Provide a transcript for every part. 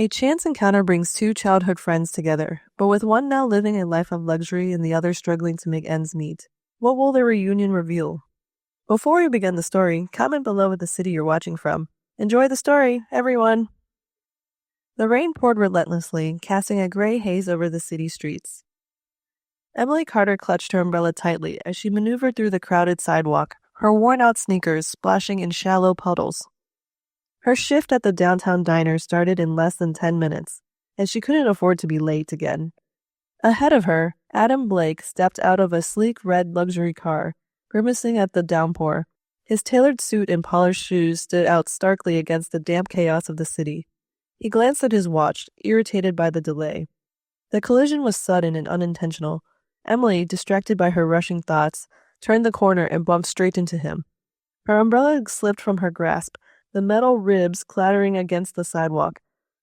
A chance encounter brings two childhood friends together, but with one now living a life of luxury and the other struggling to make ends meet. What will their reunion reveal? Before we begin the story, comment below what the city you're watching from. Enjoy the story, everyone! The rain poured relentlessly, casting a gray haze over the city streets. Emily Carter clutched her umbrella tightly as she maneuvered through the crowded sidewalk, her worn-out sneakers splashing in shallow puddles. Her shift at the downtown diner started in less than 10 minutes, and she couldn't afford to be late again. Ahead of her, Adam Blake stepped out of a sleek red luxury car, grimacing at the downpour. His tailored suit and polished shoes stood out starkly against the damp chaos of the city. He glanced at his watch, irritated by the delay. The collision was sudden and unintentional. Emily, distracted by her rushing thoughts, turned the corner and bumped straight into him. Her umbrella slipped from her grasp, the metal ribs clattering against the sidewalk.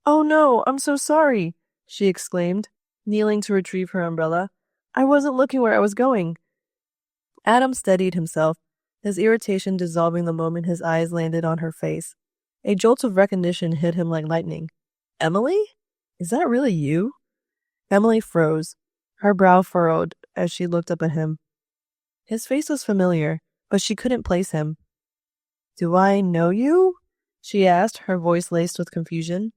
"Oh no, I'm so sorry," she exclaimed, kneeling to retrieve her umbrella. "I wasn't looking where I was going." Adam steadied himself, his irritation dissolving the moment his eyes landed on her face. A jolt of recognition hit him like lightning. "Emily? Is that really you?" Emily froze, her brow furrowed as she looked up at him. His face was familiar, but she couldn't place him. "Do I know you?" she asked, her voice laced with confusion.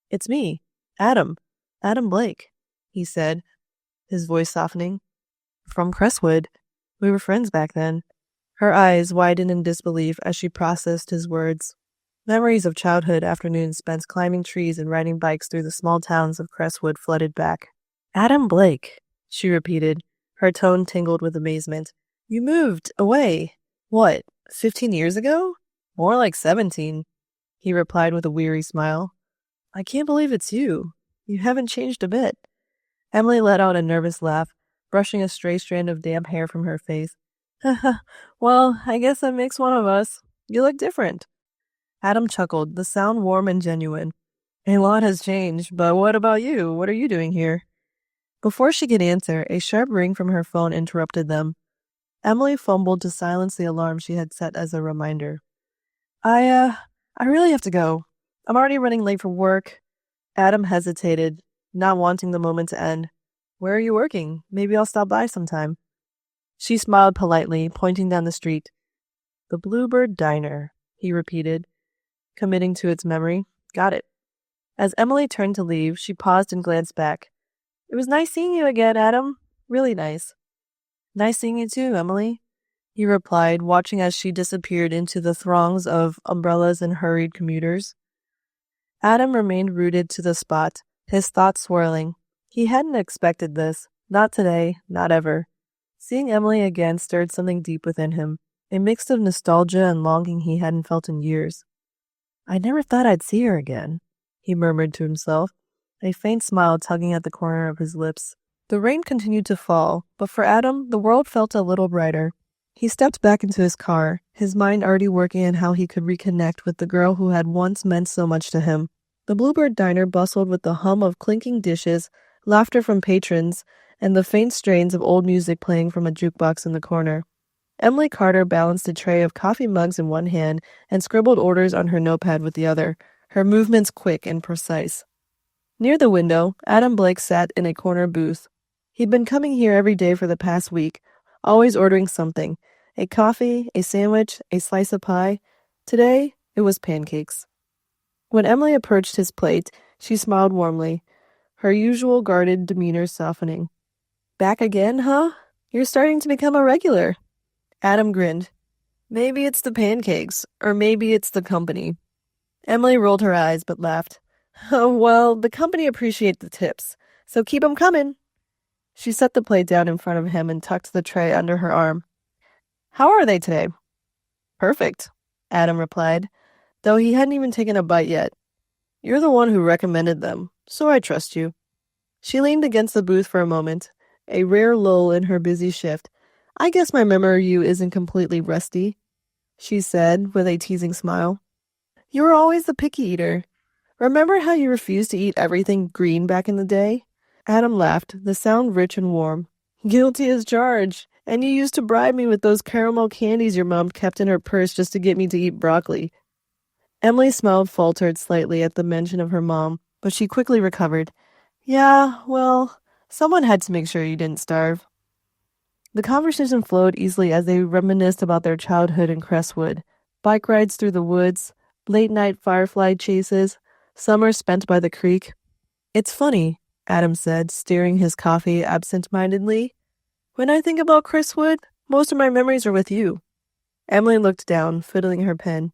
"It's me, Adam Blake," he said, his voice softening. "From Crestwood. We were friends back then." Her eyes widened in disbelief as she processed his words. Memories of childhood afternoons spent climbing trees and riding bikes through the small towns of Crestwood flooded back. "Adam Blake," she repeated, her tone tingled with amazement. "You moved away. What, 15 years ago?" "More like 17, he replied with a weary smile. "I can't believe it's you. You haven't changed a bit." Emily let out a nervous laugh, brushing a stray strand of damp hair from her face. "Well, I guess that makes one of us. You look different." Adam chuckled, the sound warm and genuine. "A lot has changed, but what about you? What are you doing here?" Before she could answer, a sharp ring from her phone interrupted them. Emily fumbled to silence the alarm she had set as a reminder. I really have to go. I'm already running late for work." Adam hesitated, not wanting the moment to end. "Where are you working? Maybe I'll stop by sometime." She smiled politely, pointing down the street. "The Bluebird Diner," he repeated, committing to its memory. "Got it." As Emily turned to leave, she paused and glanced back. "It was nice seeing you again, Adam. Really nice." "Nice seeing you too, Emily," he replied, watching as she disappeared into the throngs of umbrellas and hurried commuters. Adam remained rooted to the spot, his thoughts swirling. He hadn't expected this. Not today, not ever. Seeing Emily again stirred something deep within him, a mix of nostalgia and longing he hadn't felt in years. "I never thought I'd see her again," he murmured to himself, a faint smile tugging at the corner of his lips. The rain continued to fall, but for Adam, the world felt a little brighter. He stepped back into his car, his mind already working on how he could reconnect with the girl who had once meant so much to him. The Bluebird Diner bustled with the hum of clinking dishes, laughter from patrons, and the faint strains of old music playing from a jukebox in the corner. Emily Carter balanced a tray of coffee mugs in one hand and scribbled orders on her notepad with the other, her movements quick and precise. Near the window, Adam Blake sat in a corner booth. He'd been coming here every day for the past week, always ordering something, a coffee, a sandwich, a slice of pie. Today, it was pancakes. When Emily approached his plate, she smiled warmly, her usual guarded demeanor softening. "Back again, huh? You're starting to become a regular." Adam grinned. "Maybe it's the pancakes, or maybe it's the company." Emily rolled her eyes but laughed. "Oh, well, the company appreciate the tips, so keep 'em coming." She set the plate down in front of him and tucked the tray under her arm. "How are they today?" "Perfect," Adam replied, though he hadn't even taken a bite yet. "You're the one who recommended them, so I trust you." She leaned against the booth for a moment, a rare lull in her busy shift. "I guess my memory of you isn't completely rusty," she said with a teasing smile. "You were always the picky eater. Remember how you refused to eat everything green back in the day?" Adam laughed, the sound rich and warm. "Guilty as charged. And you used to bribe me with those caramel candies your mom kept in her purse just to get me to eat broccoli." Emily's smile faltered slightly at the mention of her mom, but she quickly recovered. Yeah, well, someone had to make sure you didn't starve. The conversation flowed easily as they reminisced about their childhood in Crestwood, bike rides through the woods, late-night firefly chases, summers spent by the creek. It's funny, Adam said, stirring his coffee absent-mindedly. When I think about Crestwood, most of my memories are with you. Emily looked down, fiddling her pen.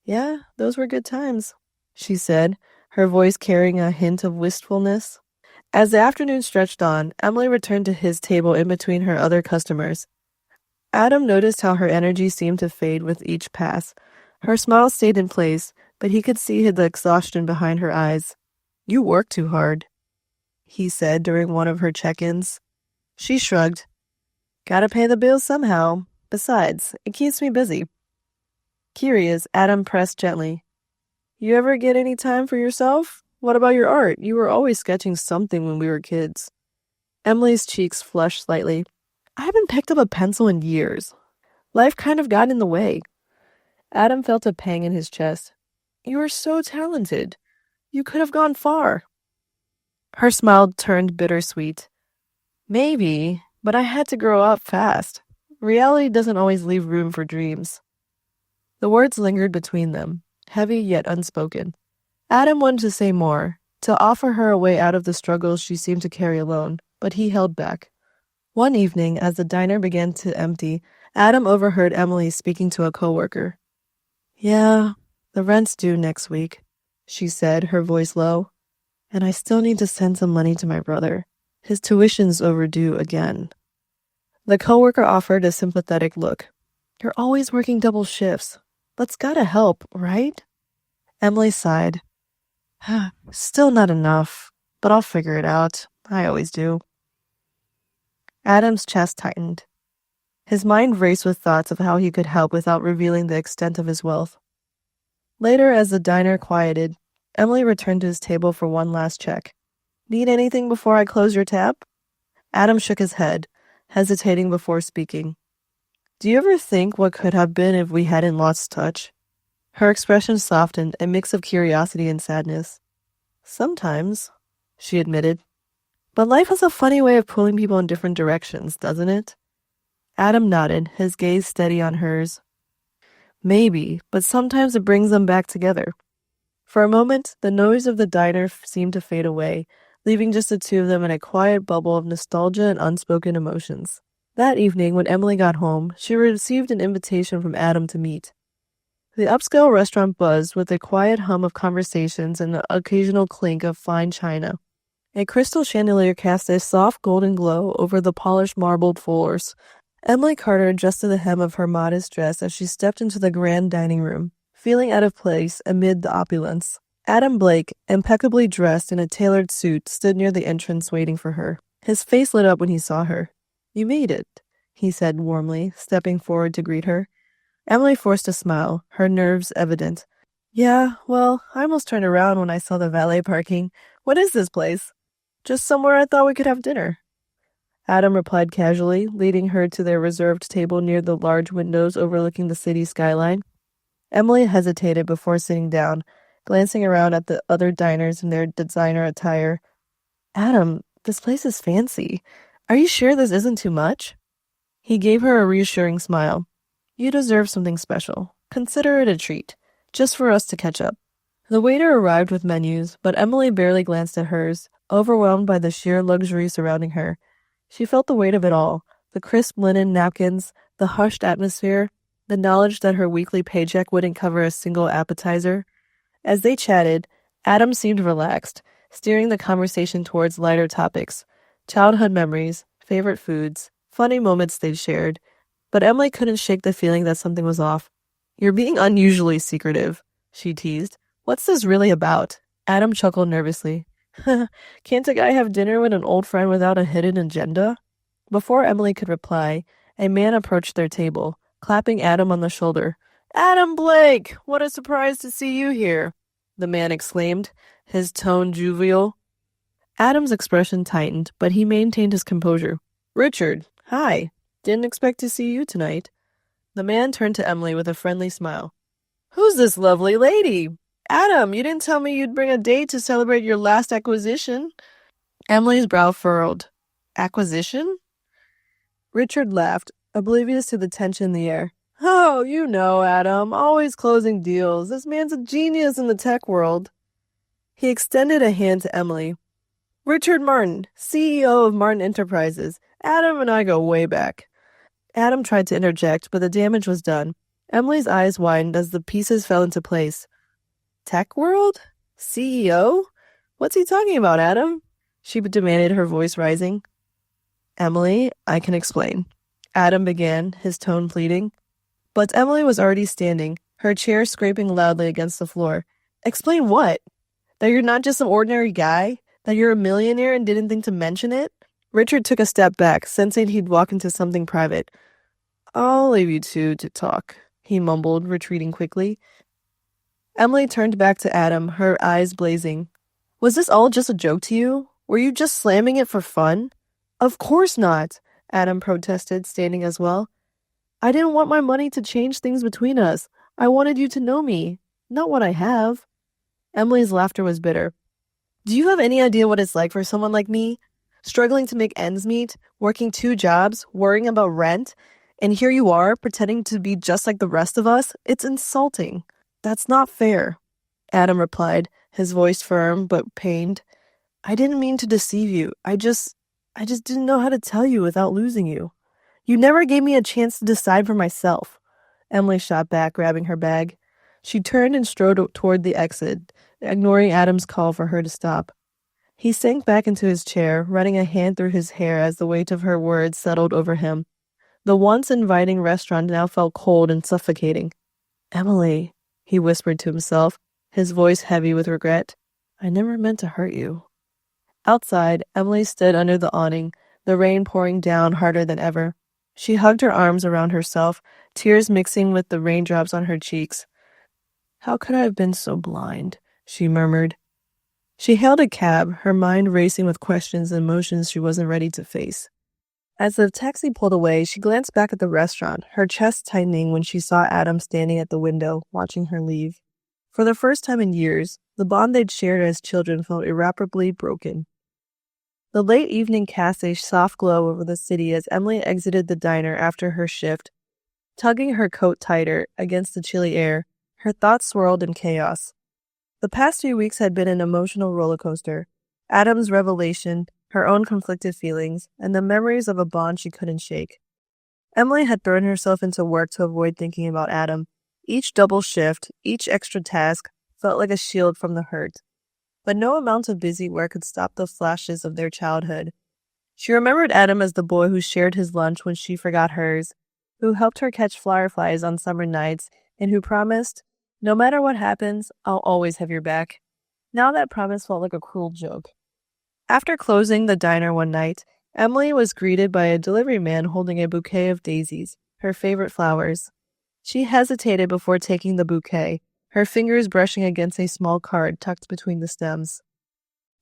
Yeah, those were good times, she said, her voice carrying a hint of wistfulness. As the afternoon stretched on, Emily returned to his table in between her other customers. Adam noticed how her energy seemed to fade with each pass. Her smile stayed in place, but he could see the exhaustion behind her eyes. You work too hard, he said during one of her check-ins. She shrugged. Gotta pay the bills somehow. Besides, it keeps me busy. Curious, Adam pressed gently. You ever get any time for yourself? What about your art? You were always sketching something when we were kids. Emily's cheeks flushed slightly. I haven't picked up a pencil in years. Life kind of got in the way. Adam felt a pang in his chest. You are so talented. You could have gone far. Her smile turned bittersweet. Maybe, but I had to grow up fast. Reality doesn't always leave room for dreams. The words lingered between them, heavy yet unspoken. Adam wanted to say more, to offer her a way out of the struggles she seemed to carry alone, but he held back. One evening, as the diner began to empty, Adam overheard Emily speaking to a coworker. Yeah, the rent's due next week, she said, her voice low. And I still need to send some money to my brother. His tuition's overdue again. The coworker offered a sympathetic look. You're always working double shifts. That's gotta help, right? Emily sighed. Still not enough, but I'll figure it out. I always do. Adam's chest tightened. His mind raced with thoughts of how he could help without revealing the extent of his wealth. Later, as the diner quieted, Emily returned to his table for one last check. Need anything before I close your tab? Adam shook his head, hesitating before speaking. Do you ever think what could have been if we hadn't lost touch? Her expression softened, a mix of curiosity and sadness. Sometimes, she admitted. But life has a funny way of pulling people in different directions, doesn't it? Adam nodded, his gaze steady on hers. Maybe, but sometimes it brings them back together. For a moment, the noise of the diner seemed to fade away, leaving just the two of them in a quiet bubble of nostalgia and unspoken emotions. That evening, when Emily got home, she received an invitation from Adam to meet. The upscale restaurant buzzed with a quiet hum of conversations and the occasional clink of fine china. A crystal chandelier cast a soft golden glow over the polished marbled floors. Emily Carter adjusted the hem of her modest dress as she stepped into the grand dining room, feeling out of place amid the opulence. Adam Blake, impeccably dressed in a tailored suit, stood near the entrance waiting for her. His face lit up when he saw her. You made it, he said warmly, stepping forward to greet her. Emily forced a smile, her nerves evident. Yeah, well, I almost turned around when I saw the valet parking. What is this place? Just somewhere I thought we could have dinner. Adam replied casually, leading her to their reserved table near the large windows overlooking the city skyline. Emily hesitated before sitting down, glancing around at the other diners in their designer attire. Adam, this place is fancy. Are you sure this isn't too much? He gave her a reassuring smile. You deserve something special. Consider it a treat, just for us to catch up. The waiter arrived with menus, but Emily barely glanced at hers, overwhelmed by the sheer luxury surrounding her. She felt the weight of it all, the crisp linen napkins, the hushed atmosphere, the knowledge that her weekly paycheck wouldn't cover a single appetizer. As they chatted, Adam seemed relaxed, steering the conversation towards lighter topics, childhood memories, favorite foods, funny moments they'd shared. But Emily couldn't shake the feeling that something was off. You're being unusually secretive, she teased. What's this really about? Adam chuckled nervously. Can't a guy have dinner with an old friend without a hidden agenda? Before Emily could reply, a man approached their table, clapping Adam on the shoulder. Adam Blake! What a surprise to see you here, the man exclaimed, his tone jovial. Adam's expression tightened, but he maintained his composure. Richard, hi. Didn't expect to see you tonight. The man turned to Emily with a friendly smile. Who's this lovely lady? Adam, you didn't tell me you'd bring a date to celebrate your last acquisition. Emily's brow furrowed. Acquisition? Richard laughed, oblivious to the tension in the air. Oh, you know, Adam, always closing deals. This man's a genius in the tech world. He extended a hand to Emily. Richard Martin, CEO of Martin Enterprises. Adam and I go way back. Adam tried to interject, but the damage was done. Emily's eyes widened as the pieces fell into place. Tech world? CEO? What's he talking about, Adam? She demanded, her voice rising. Emily, I can explain. Adam began, his tone pleading. But Emily was already standing, her chair scraping loudly against the floor. Explain what? That you're not just some ordinary guy? That you're a millionaire and didn't think to mention it? Richard took a step back, sensing he'd walk into something private. I'll leave you two to talk, he mumbled, retreating quickly. Emily turned back to Adam, her eyes blazing. Was this all just a joke to you? Were you just slamming it for fun? Of course not, Adam protested, standing as well. I didn't want my money to change things between us. I wanted you to know me, not what I have. Emily's laughter was bitter. Do you have any idea what it's like for someone like me? Struggling to make ends meet, working 2 jobs, worrying about rent, and here you are, pretending to be just like the rest of us? It's insulting. That's not fair, Adam replied, his voice firm but pained. I didn't mean to deceive you. I just didn't know how to tell you without losing you. You never gave me a chance to decide for myself. Emily shot back, grabbing her bag. She turned and strode toward the exit, ignoring Adam's call for her to stop. He sank back into his chair, running a hand through his hair as the weight of her words settled over him. The once inviting restaurant now felt cold and suffocating. Emily, he whispered to himself, his voice heavy with regret. I never meant to hurt you. Outside, Emily stood under the awning, the rain pouring down harder than ever. She hugged her arms around herself, tears mixing with the raindrops on her cheeks. How could I have been so blind? She murmured. She hailed a cab, her mind racing with questions and emotions she wasn't ready to face. As the taxi pulled away, she glanced back at the restaurant, her chest tightening when she saw Adam standing at the window, watching her leave. For the first time in years, the bond they'd shared as children felt irreparably broken. The late evening cast a soft glow over the city as Emily exited the diner after her shift. Tugging her coat tighter against the chilly air, her thoughts swirled in chaos. The past few weeks had been an emotional roller coaster. Adam's revelation, her own conflicted feelings, and the memories of a bond she couldn't shake. Emily had thrown herself into work to avoid thinking about Adam. Each double shift, each extra task, felt like a shield from the hurt. But no amount of busy work could stop the flashes of their childhood. She remembered Adam as the boy who shared his lunch when she forgot hers, who helped her catch fireflies on summer nights, and who promised, no matter what happens, I'll always have your back. Now that promise felt like a cruel joke. After closing the diner one night, Emily was greeted by a delivery man holding a bouquet of daisies, her favorite flowers. She hesitated before taking the bouquet, her fingers brushing against a small card tucked between the stems.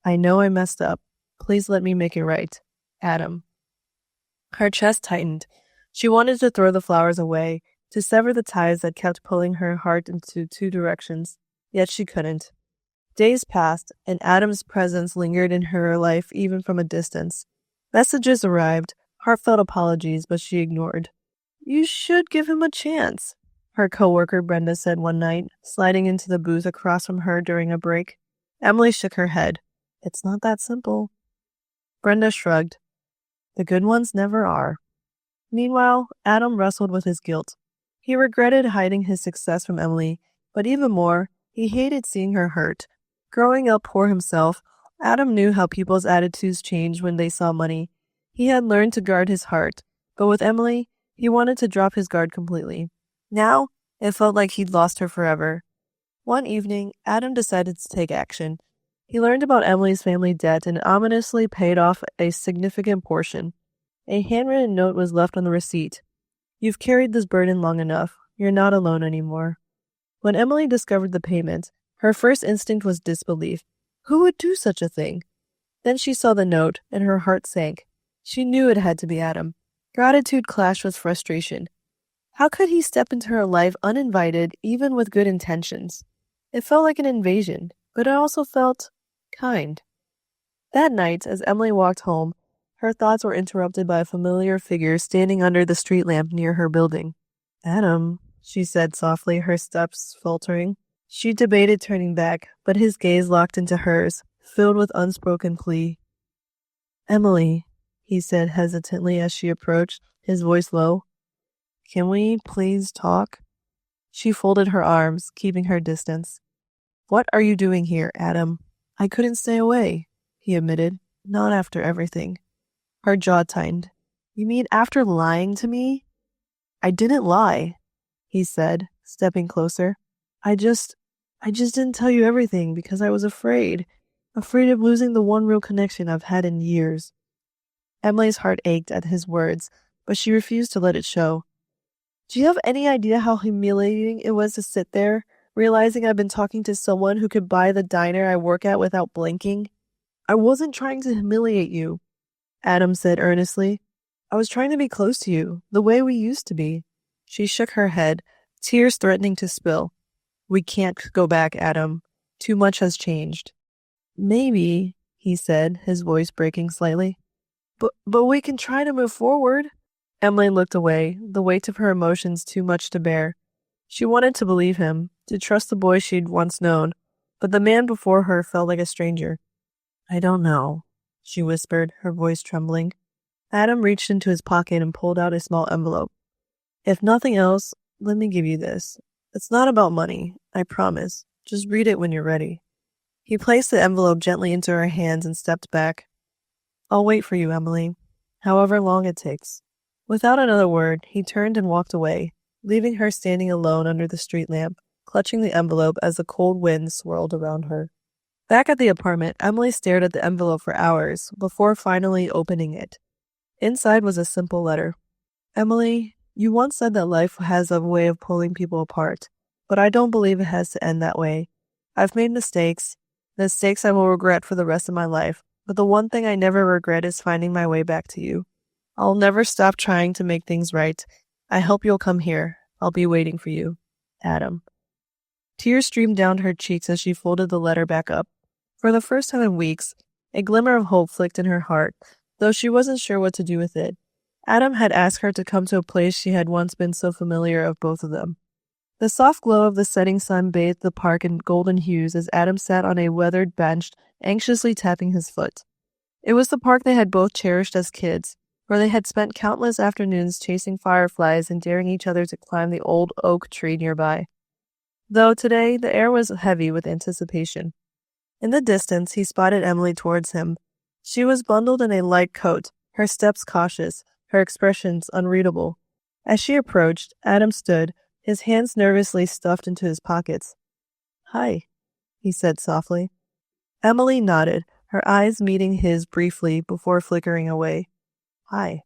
I know I messed up. Please let me make it right. Adam. Her chest tightened. She wanted to throw the flowers away, to sever the ties that kept pulling her heart into 2 directions, yet she couldn't. Days passed, and Adam's presence lingered in her life even from a distance. Messages arrived, heartfelt apologies, but she ignored. You should give him a chance, her coworker Brenda said one night, sliding into the booth across from her during a break. Emily shook her head. It's not that simple. Brenda shrugged. The good ones never are. Meanwhile, Adam wrestled with his guilt. He regretted hiding his success from Emily, but even more, he hated seeing her hurt. Growing up poor himself, Adam knew how people's attitudes changed when they saw money. He had learned to guard his heart, but with Emily, he wanted to drop his guard completely. Now, it felt like he'd lost her forever. One evening, Adam decided to take action. He learned about Emily's family debt and ominously paid off a significant portion. A handwritten note was left on the receipt. You've carried this burden long enough. You're not alone anymore. When Emily discovered the payment, her first instinct was disbelief. Who would do such a thing? Then she saw the note, and her heart sank. She knew it had to be Adam. Gratitude clashed with frustration. How could he step into her life uninvited, even with good intentions? It felt like an invasion, but it also felt kind. That night, as Emily walked home, her thoughts were interrupted by a familiar figure standing under the street lamp near her building. Adam, she said softly, her steps faltering. She debated turning back, but his gaze locked into hers, filled with unspoken plea. Emily, he said hesitantly as she approached, his voice low. Can we please talk? She folded her arms, keeping her distance. What are you doing here, Adam? I couldn't stay away, he admitted. Not after everything. Her jaw tightened. You mean after lying to me? I didn't lie, he said, stepping closer. I just didn't tell you everything because I was afraid. Afraid of losing the one real connection I've had in years. Emily's heart ached at his words, but she refused to let it show. Do you have any idea how humiliating it was to sit there, realizing I've been talking to someone who could buy the diner I work at without blinking? I wasn't trying to humiliate you, Adam said earnestly. I was trying to be close to you, the way we used to be. She shook her head, tears threatening to spill. We can't go back, Adam. Too much has changed. Maybe, he said, his voice breaking slightly. But we can try to move forward. Emily looked away, the weight of her emotions too much to bear. She wanted to believe him, to trust the boy she'd once known, but the man before her felt like a stranger. I don't know, she whispered, her voice trembling. Adam reached into his pocket and pulled out a small envelope. If nothing else, let me give you this. It's not about money, I promise. Just read it when you're ready. He placed the envelope gently into her hands and stepped back. I'll wait for you, Emily, however long it takes. Without another word, he turned and walked away, leaving her standing alone under the street lamp, clutching the envelope as the cold wind swirled around her. Back at the apartment, Emily stared at the envelope for hours before finally opening it. Inside was a simple letter. Emily, you once said that life has a way of pulling people apart, but I don't believe it has to end that way. I've made mistakes I will regret for the rest of my life, but the one thing I never regret is finding my way back to you. I'll never stop trying to make things right. I hope you'll come here. I'll be waiting for you. Adam. Tears streamed down her cheeks as she folded the letter back up. For the first time in weeks, a glimmer of hope flicked in her heart, though she wasn't sure what to do with it. Adam had asked her to come to a place she had once been so familiar of both of them. The soft glow of the setting sun bathed the park in golden hues as Adam sat on a weathered bench, anxiously tapping his foot. It was the park they had both cherished as kids, where they had spent countless afternoons chasing fireflies and daring each other to climb the old oak tree nearby. Though today the air was heavy with anticipation. In the distance, he spotted Emily towards him. She was bundled in a light coat, her steps cautious, her expressions unreadable. As she approached, Adam stood, his hands nervously stuffed into his pockets. Hi, he said softly. Emily nodded, her eyes meeting his briefly before flickering away. Hi.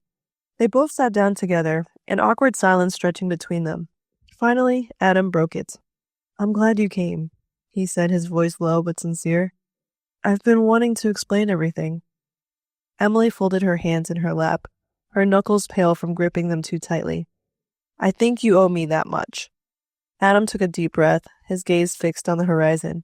They both sat down together, an awkward silence stretching between them. Finally, Adam broke it. I'm glad you came, he said, his voice low but sincere. I've been wanting to explain everything. Emily folded her hands in her lap, her knuckles pale from gripping them too tightly. I think you owe me that much. Adam took a deep breath, his gaze fixed on the horizon.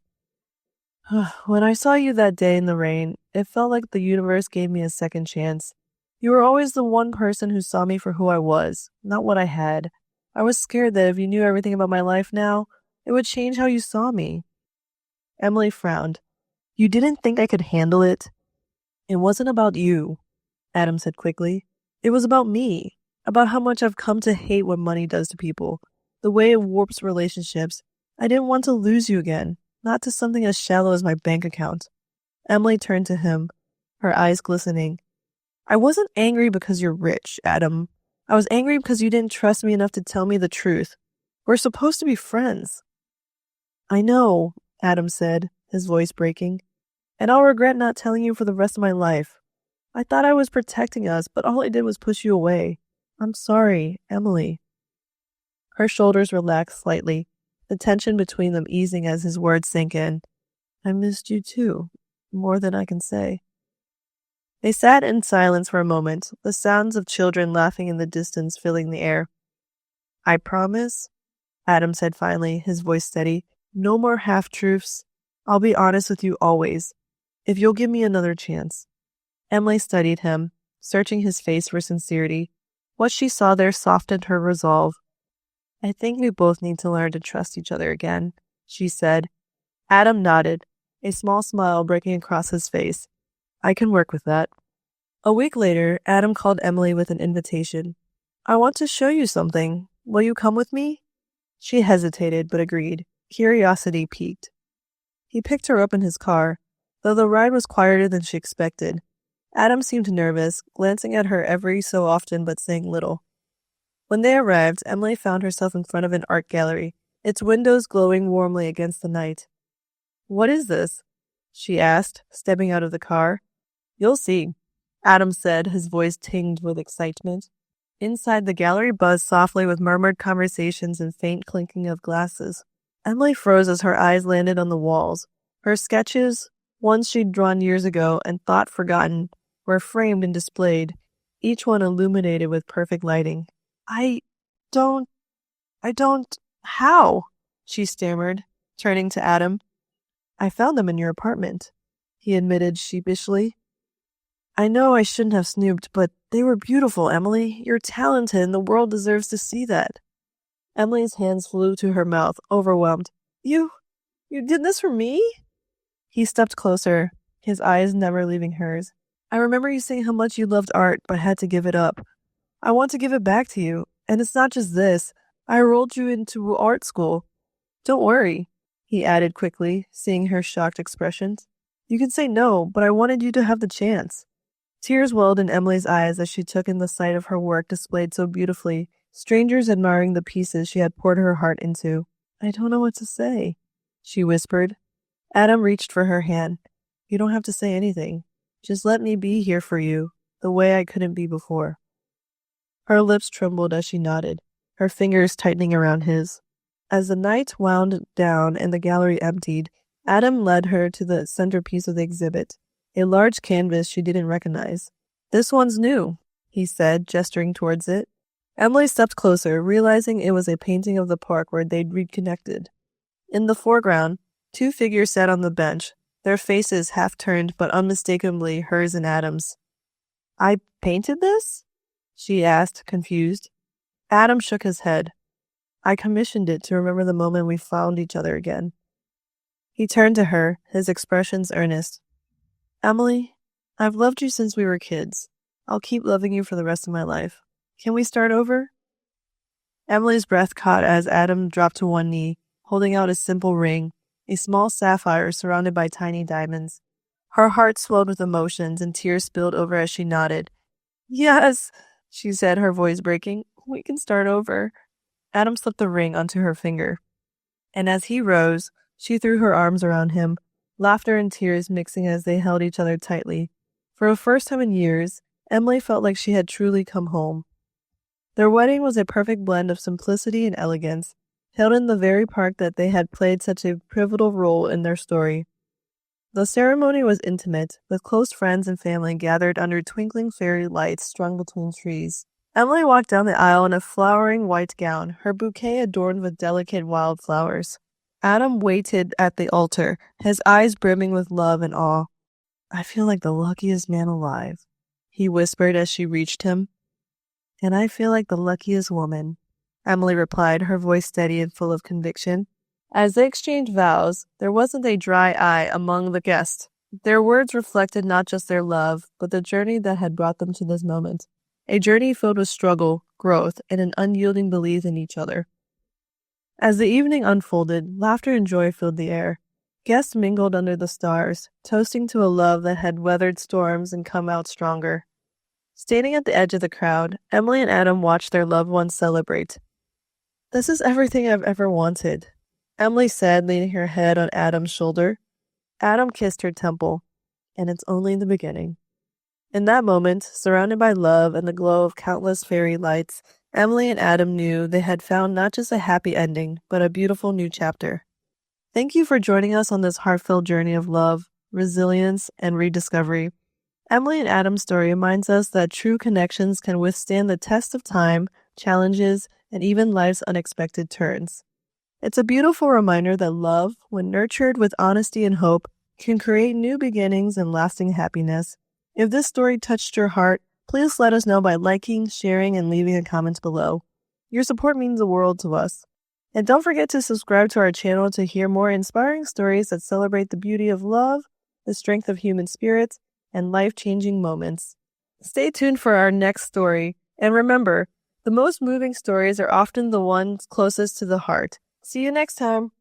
When I saw you that day in the rain, it felt like the universe gave me a second chance. You were always the one person who saw me for who I was, not what I had. I was scared that if you knew everything about my life now, it would change how you saw me. Emily frowned. You didn't think I could handle it? It wasn't about you, Adam said quickly. It was about me, about how much I've come to hate what money does to people, the way it warps relationships. I didn't want to lose you again, not to something as shallow as my bank account. Emily turned to him, her eyes glistening. I wasn't angry because you're rich, Adam. I was angry because you didn't trust me enough to tell me the truth. We're supposed to be friends. I know, Adam said, his voice breaking. And I'll regret not telling you for the rest of my life. I thought I was protecting us, but all I did was push you away. I'm sorry, Emily. Her shoulders relaxed slightly, the tension between them easing as his words sank in. I missed you too, more than I can say. They sat in silence for a moment, the sounds of children laughing in the distance filling the air. I promise, Adam said finally, his voice steady, No more half-truths. I'll be honest with you always, if you'll give me another chance. Emily studied him, searching his face for sincerity. What she saw there softened her resolve. I think we both need to learn to trust each other again, she said. Adam nodded, a small smile breaking across his face. I can work with that. A week later, Adam called Emily with an invitation. I want to show you something. Will you come with me? She hesitated, but agreed. Curiosity piqued. He picked her up in his car, though the ride was quieter than she expected. Adam seemed nervous, glancing at her every so often but saying little. When they arrived, Emily found herself in front of an art gallery, its windows glowing warmly against the night. What is this? She asked, stepping out of the car. You'll see, Adam said, his voice tinged with excitement. Inside, the gallery buzzed softly with murmured conversations and faint clinking of glasses. Emily froze as her eyes landed on the walls. Her sketches, ones she'd drawn years ago and thought forgotten, were framed and displayed, each one illuminated with perfect lighting. I don't, how? She stammered, turning to Adam. I found them in your apartment, he admitted sheepishly. I know I shouldn't have snooped, but they were beautiful, Emily. You're talented, and the world deserves to see that. Emily's hands flew to her mouth, overwhelmed. You did this for me? He stepped closer, his eyes never leaving hers. I remember you saying how much you loved art, but had to give it up. I want to give it back to you, and it's not just this. I enrolled you into art school. Don't worry, he added quickly, seeing her shocked expressions. You can say no, but I wanted you to have the chance. Tears welled in Emily's eyes as she took in the sight of her work displayed so beautifully, strangers admiring the pieces she had poured her heart into. I don't know what to say, she whispered. Adam reached for her hand. You don't have to say anything. Just let me be here for you, the way I couldn't be before. Her lips trembled as she nodded, her fingers tightening around his. As the night wound down and the gallery emptied, Adam led her to the centerpiece of the exhibit, a large canvas she didn't recognize. This one's new, he said, gesturing towards it. Emily stepped closer, realizing it was a painting of the park where they'd reconnected. In the foreground, two figures sat on the bench, their faces half-turned but unmistakably hers and Adam's. I painted this? She asked, confused. Adam shook his head. I commissioned it to remember the moment we found each other again. He turned to her, his expressions earnest. Emily, I've loved you since we were kids. I'll keep loving you for the rest of my life. Can we start over? Emily's breath caught as Adam dropped to one knee, holding out a simple ring, a small sapphire surrounded by tiny diamonds. Her heart swelled with emotions and tears spilled over as she nodded. Yes, she said, her voice breaking. We can start over. Adam slipped the ring onto her finger. And as he rose, she threw her arms around him, laughter and tears mixing as they held each other tightly. For the first time in years, Emily felt like she had truly come home. Their wedding was a perfect blend of simplicity and elegance, held in the very park that they had played such a pivotal role in their story. The ceremony was intimate, with close friends and family gathered under twinkling fairy lights strung between trees. Emily walked down the aisle in a flowering white gown, her bouquet adorned with delicate wildflowers. Adam waited at the altar, his eyes brimming with love and awe. I feel like the luckiest man alive, he whispered as she reached him. And I feel like the luckiest woman, Emily replied, her voice steady and full of conviction. As they exchanged vows, there wasn't a dry eye among the guests. Their words reflected not just their love, but the journey that had brought them to this moment. A journey filled with struggle, growth, and an unyielding belief in each other. As the evening unfolded, laughter and joy filled the air. Guests mingled under the stars, toasting to a love that had weathered storms and come out stronger. Standing at the edge of the crowd, Emily and Adam watched their loved ones celebrate. This is everything I've ever wanted, Emily said, leaning her head on Adam's shoulder. Adam kissed her temple, and it's only the beginning. In that moment, surrounded by love and the glow of countless fairy lights, Emily and Adam knew they had found not just a happy ending, but a beautiful new chapter. Thank you for joining us on this heartfelt journey of love, resilience, and rediscovery. Emily and Adam's story reminds us that true connections can withstand the test of time, challenges, and even life's unexpected turns. It's a beautiful reminder that love, when nurtured with honesty and hope, can create new beginnings and lasting happiness. If this story touched your heart, please let us know by liking, sharing, and leaving a comment below. Your support means the world to us. And don't forget to subscribe to our channel to hear more inspiring stories that celebrate the beauty of love, the strength of human spirits, and life-changing moments. Stay tuned for our next story. And remember, the most moving stories are often the ones closest to the heart. See you next time.